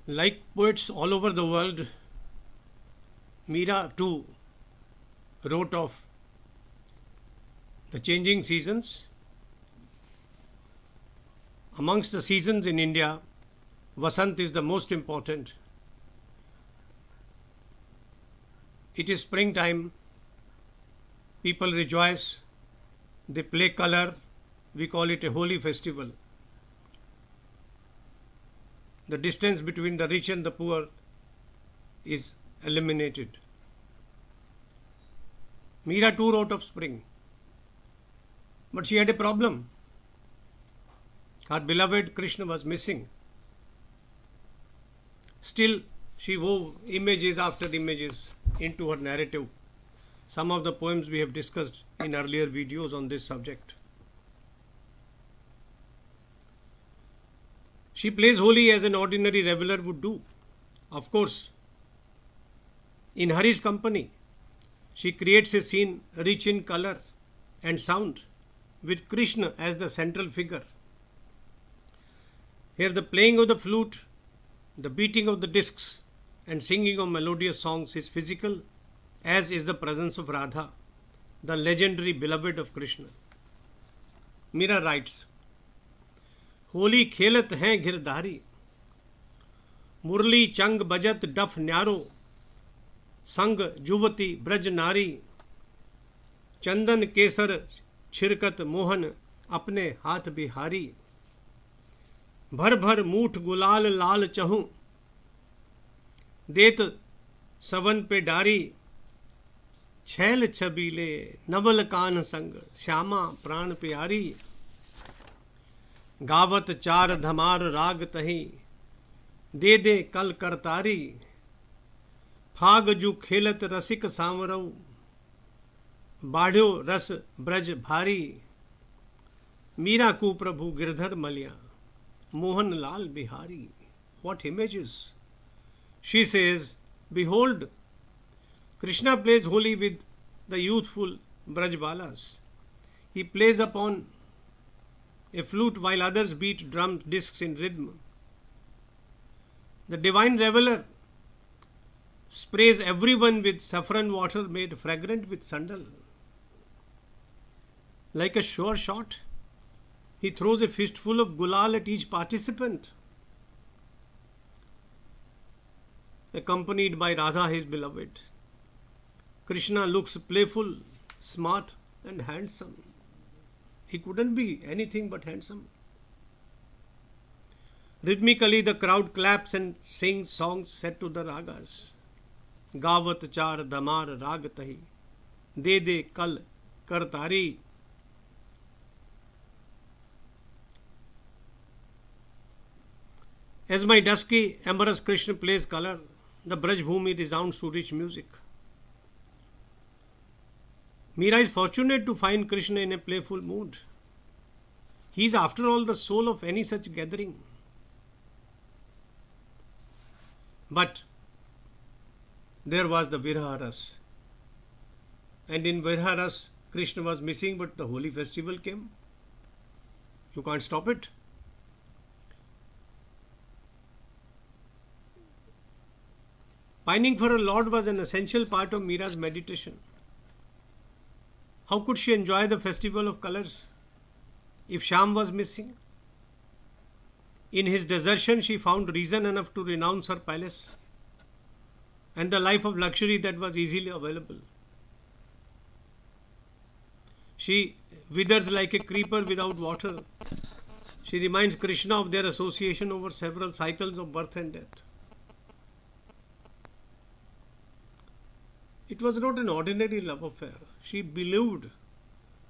Like poets all over the world, Meera too wrote of the changing seasons. Amongst the seasons in India, Vasant is the most important. It is springtime. People rejoice. They play color. We call it a Holi festival. The distance between the rich and the poor is eliminated. Meera too wrote of spring. But she had a problem. Her beloved Krishna was missing. Still, she wove images after images into her narrative. Some of the poems we have discussed in earlier videos on this subject. She plays Holi as an ordinary reveler would do. Of course, in Hari's company, she creates a scene rich in color and sound with Krishna as the central figure. Here the playing of the flute, the beating of the discs and singing of melodious songs is physical, as is the presence of Radha, the legendary beloved of Krishna. Meera writes, Holi खेलत हैं घिरधारी, मुरली चंग बजत डफ न्यारो, संग जुवती ब्रज नारी, चंदन केसर छिरकत मोहन अपने हाथ बिहारी, भर भर मूठ गुलाल लाल चहूं, देत सवन पे डारी, छैल छबीले नवल कान संग श्यामा प्राण प्यारी, गावत चार धमार राग तही, दे दे कल करतारी, फाग जू खेलत रसिक सांवरऊ, बाढ़ो रस ब्रज भारी, मीरा को प्रभु गिरधर मलिया, Mohan Lal Bihari. What images! She says, behold, Krishna plays Holi with the youthful Brajbalas. He plays upon a flute while others beat drum discs in rhythm. The divine reveler sprays everyone with saffron water made fragrant with sandal. Like a sure shot, he throws a fistful of gulal at each participant, accompanied by Radha, his beloved. Krishna looks playful, smart, and handsome. He couldn't be anything but handsome. Rhythmically, the crowd claps and sings songs set to the ragas. Gavat char damar rag tahi, de de kal kartari. As my dusky, amorous Krishna plays color, the Braj Bhumi resounds to rich music. Meera is fortunate to find Krishna in a playful mood. He is, after all, the soul of any such gathering. But there was the Viraha ras. And in Viraha ras, Krishna was missing, but the Holi festival came. You can't stop it. Pining for a Lord was an essential part of Meera's meditation. How could she enjoy the festival of colors if Shyam was missing? In his desertion, she found reason enough to renounce her palace and the life of luxury that was easily available. She withers like a creeper without water. She reminds Krishna of their association over several cycles of birth and death. It was not an ordinary love affair. She believed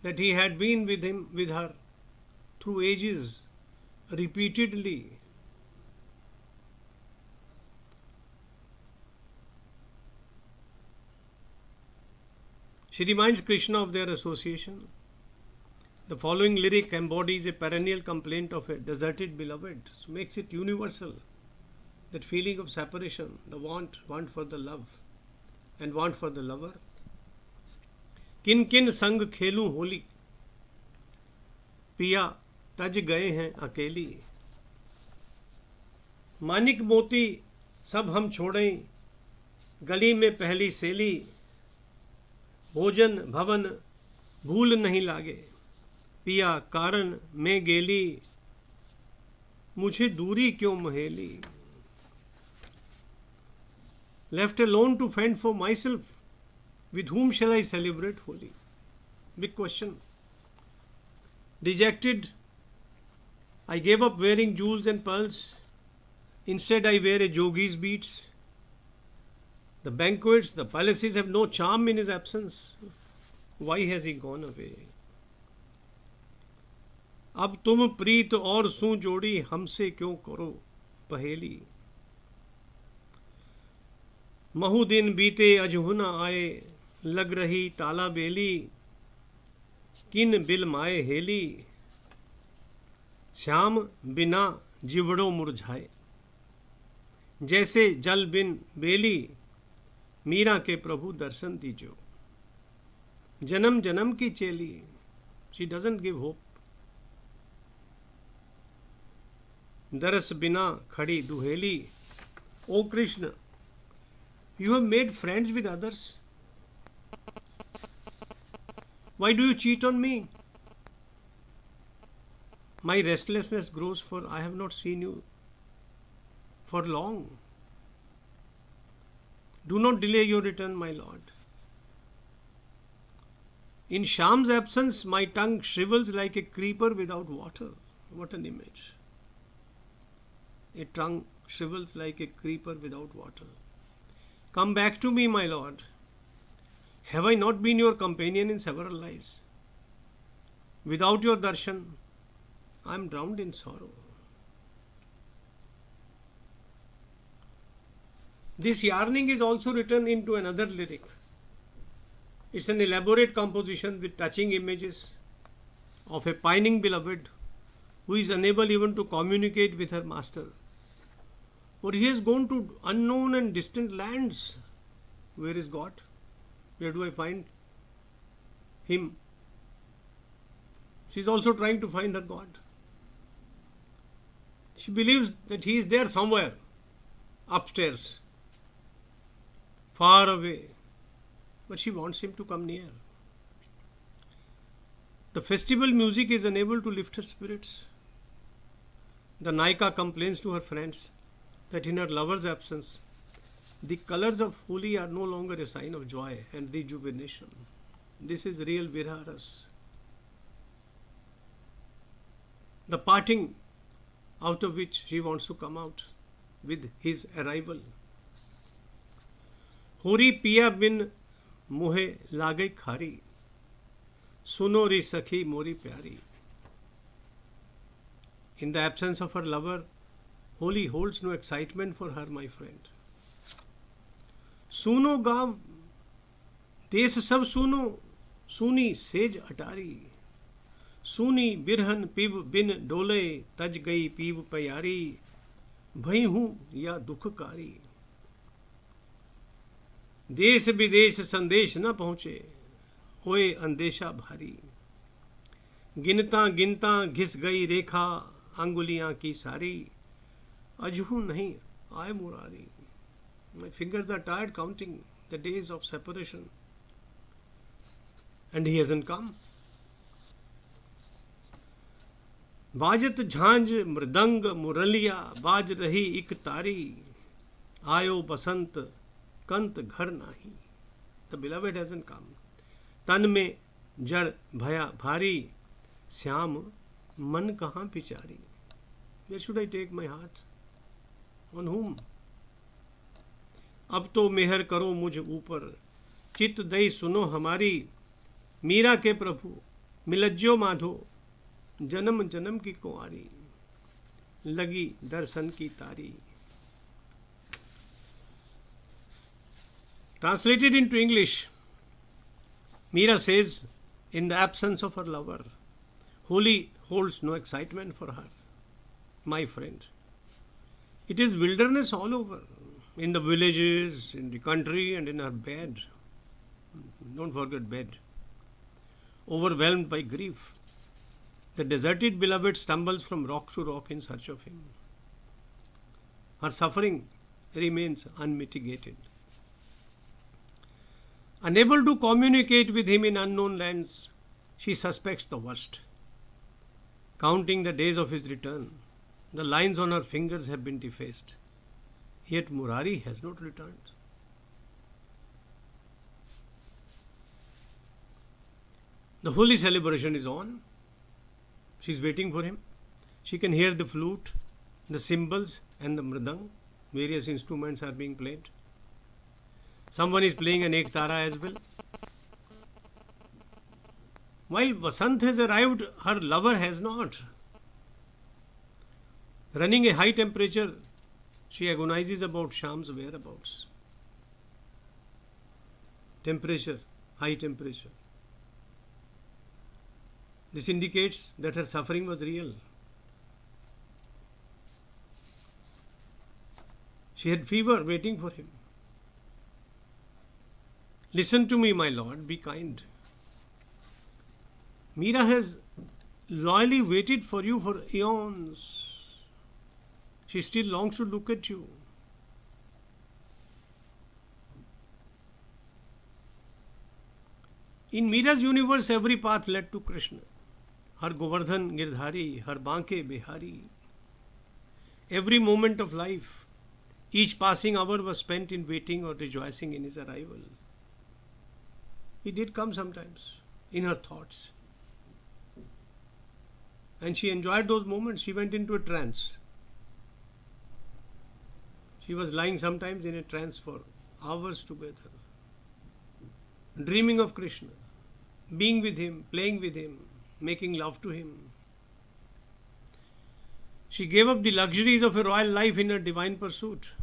that he had been with her through ages, repeatedly. She reminds Krishna of their association. The following lyric embodies a perennial complaint of a deserted beloved, so makes it universal. That feeling of separation, the want for the love and want for the lover. किन किन संग खेलूं होली, पिया तज गए हैं अकेली, मानिक मोती सब हम छोड़ें, गली में पहली सेली, भोजन भवन भूल नहीं लागे, पिया कारण में गेली, मुझे दूरी क्यों महेली. Left alone to fend for myself, with whom shall I celebrate Holi? Big question. Dejected, I gave up wearing jewels and pearls. Instead, I wear a jogi's beads. The banquets, the palaces have no charm in his absence. Why has he gone away? अब तुम प्रीत और सू जोड़ी, हमसे क्यों करो पहेली. महु दिन बीते अजहु न आए, लग रही ताला बेली, किन बिल माए हेली. श्याम बिना जिवड़ो मुरझाए, जैसे जल बिन बेली, मीरा के प्रभु दर्शन दीजो. जन्म जन्म की चेली, शी डजंट गिव होप. दरस बिना खड़ी दुहेली. ओ Krishna, you have made friends with others. Why do you cheat on me? My restlessness grows, for I have not seen you for long. Do not delay your return, my lord. In Sham's absence, my tongue shrivels like a creeper without water. What an image. A tongue shrivels like a creeper without water. Come back to me, my lord. Have I not been your companion in several lives? Without your darshan, I am drowned in sorrow. This yearning is also written into another lyric. It's an elaborate composition with touching images of a pining beloved who is unable even to communicate with her master. For he has gone to unknown and distant lands. Where is God? Where do I find him? She is also trying to find her God. She believes that he is there somewhere, upstairs, far away. But she wants him to come near. The festival music is unable to lift her spirits. The Naika complains to her friends that in her lover's absence, the colors of Holi are no longer a sign of joy and rejuvenation. This is real Viraha. The parting out of which she wants to come out with his arrival. Hori piya bin muhe lagai khari, suno ri sakhi mori pyari. In the absence of her lover, Holi holds no excitement for her, my friend. Suno gav, देश सब सुनो, सुनी says अटारी, सुनी बिरहन पिव बिन डोले, तज गई पीव प्यारी, भई हूँ या दुखकारी. देश विदेश संदेश न पहुँचे, होए अंदेशा भारी. गिनता गिनता घिस गई रेखा, अंगुलियां की सारी, अजहू नहीं आए Murari. My fingers are tired counting the days of separation. And he hasn't come. बाजत झांझ मृदंग मुरलिया, बाज रही इक तारी, आयो बसंत कंत घर नाही. The beloved hasn't come. तन में जर भया भारी, श्याम मन कहाँ Pichai. Where should I take my heart? On whom? अब तो मेहर करो मुझ ऊपर, चित दई सुनो हमारी. मीरा के प्रभु मिलज्जो माधो, जन्म जन्म की कुंवारी, लगी दर्शन की तारी. Translated into English, Meera says, in the absence of her lover, Holi holds no excitement for her. My friend, it is wilderness all over, in the villages, in the country, and in her bed. Don't forget bed. Overwhelmed by grief, the deserted beloved stumbles from rock to rock in search of him. Her suffering remains unmitigated. Unable to communicate with him in unknown lands, she suspects the worst. Counting the days of his return, the lines on her fingers have been defaced. Yet Murari has not returned. The Holi celebration is on. She is waiting for him. She can hear the flute, the cymbals and the mridang. Various instruments are being played. Someone is playing an ektara as well. While Vasant has arrived, her lover has not. Running a high temperature, she agonizes about Sham's whereabouts. Temperature, high temperature. This indicates that her suffering was real. She had fever waiting for him. Listen to me, my lord, be kind. Meera has loyally waited for you for eons. She still longs to look at you. In Meera's universe, every path led to Krishna. Her Govardhan Girdhari, her Banke Bihari. Every moment of life, each passing hour was spent in waiting or rejoicing in his arrival. He did come sometimes in her thoughts. And she enjoyed those moments. She went into a trance. She was lying sometimes in a trance for hours together, dreaming of Krishna, being with him, playing with him, making love to him. She gave up the luxuries of a royal life in her divine pursuit.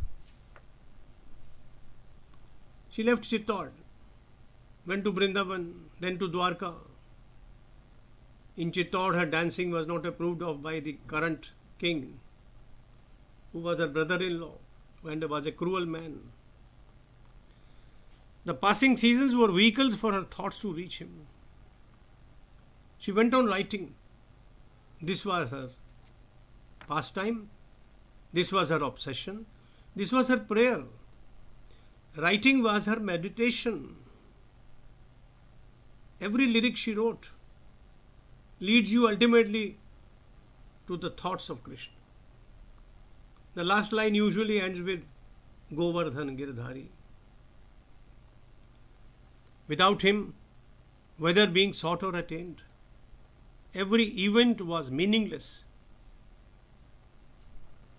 She left Chittor, went to Vrindavan, then to Dwarka. In Chittor, her dancing was not approved of by the current king, who was her brother-in-law and was a cruel man. The passing seasons were vehicles for her thoughts to reach him. She went on writing. This was her pastime. This was her obsession. This was her prayer. Writing was her meditation. Every lyric she wrote leads you ultimately to the thoughts of Krishna. The last line usually ends with Govardhan Girdhari. Without him, whether being sought or attained, every event was meaningless,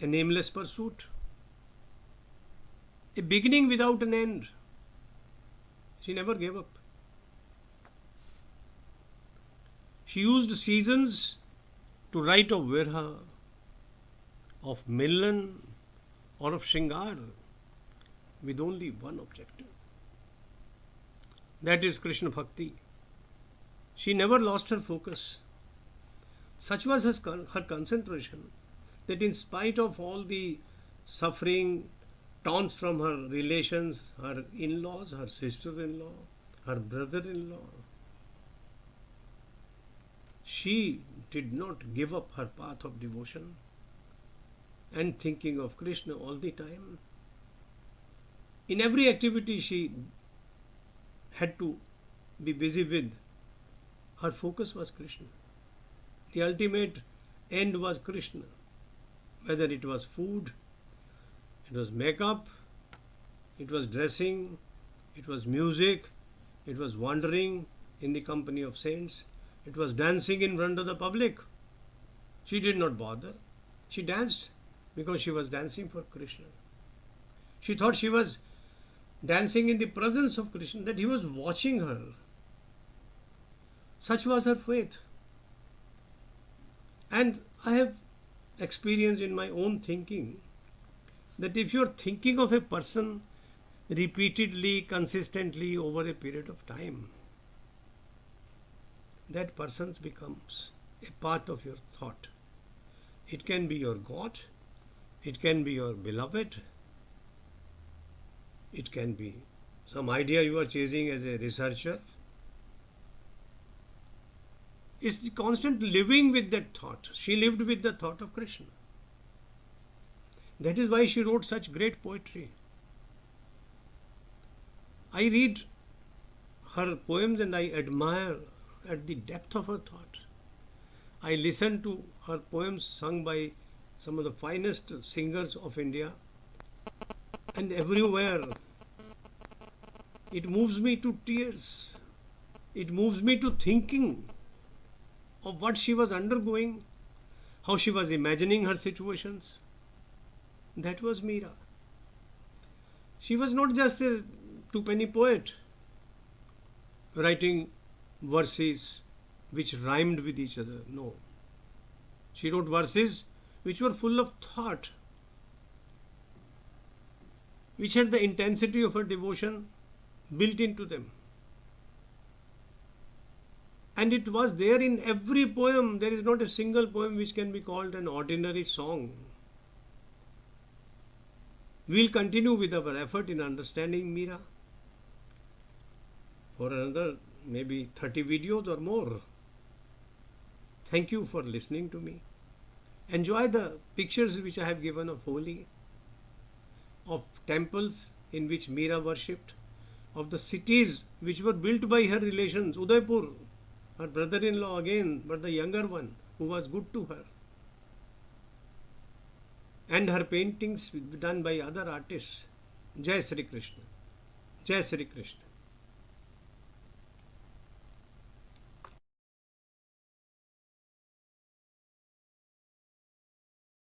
a nameless pursuit, a beginning without an end. She never gave up. She used seasons to write of Viraha, of Milan, or of Shringar with only one objective. That is Krishna Bhakti. She never lost her focus. Such was her concentration that in spite of all the suffering, taunts from her relations, her in-laws, her sister-in-law, her brother-in-law, she did not give up her path of devotion and thinking of Krishna all the time. In every activity she had to be busy with, her focus was Krishna. The ultimate end was Krishna. Whether it was food, it was makeup, it was dressing, it was music, it was wandering in the company of saints, it was dancing in front of the public. She did not bother. She danced because she was dancing for Krishna. She thought she was dancing in the presence of Krishna, that he was watching her. Such was her faith. And I have experienced in my own thinking that if you are thinking of a person repeatedly, consistently over a period of time, that person becomes a part of your thought. It can be your God, it can be your beloved, it can be some idea you are chasing as a researcher. It's the constant living with that thought. She lived with the thought of Krishna. That is why she wrote such great poetry. I read her poems and I admire at the depth of her thought. I listen to her poems sung by some of the finest singers of India, and everywhere it moves me to tears. It moves me to thinking of what she was undergoing, how she was imagining her situations. That was Meera. She was not just a two-penny poet writing verses which rhymed with each other. No. She wrote verses which were full of thought, which had the intensity of her devotion built into them. And it was there in every poem. There is not a single poem which can be called an ordinary song. We will continue with our effort in understanding Meera for another maybe 30 videos or more. Thank you for listening to me. Enjoy the pictures which I have given of Holi, of temples in which Meera worshipped, of the cities which were built by her relations, Udaipur, her brother-in-law again, but the younger one who was good to her, and her paintings done by other artists. Jai Sri Krishna. Jai Sri Krishna.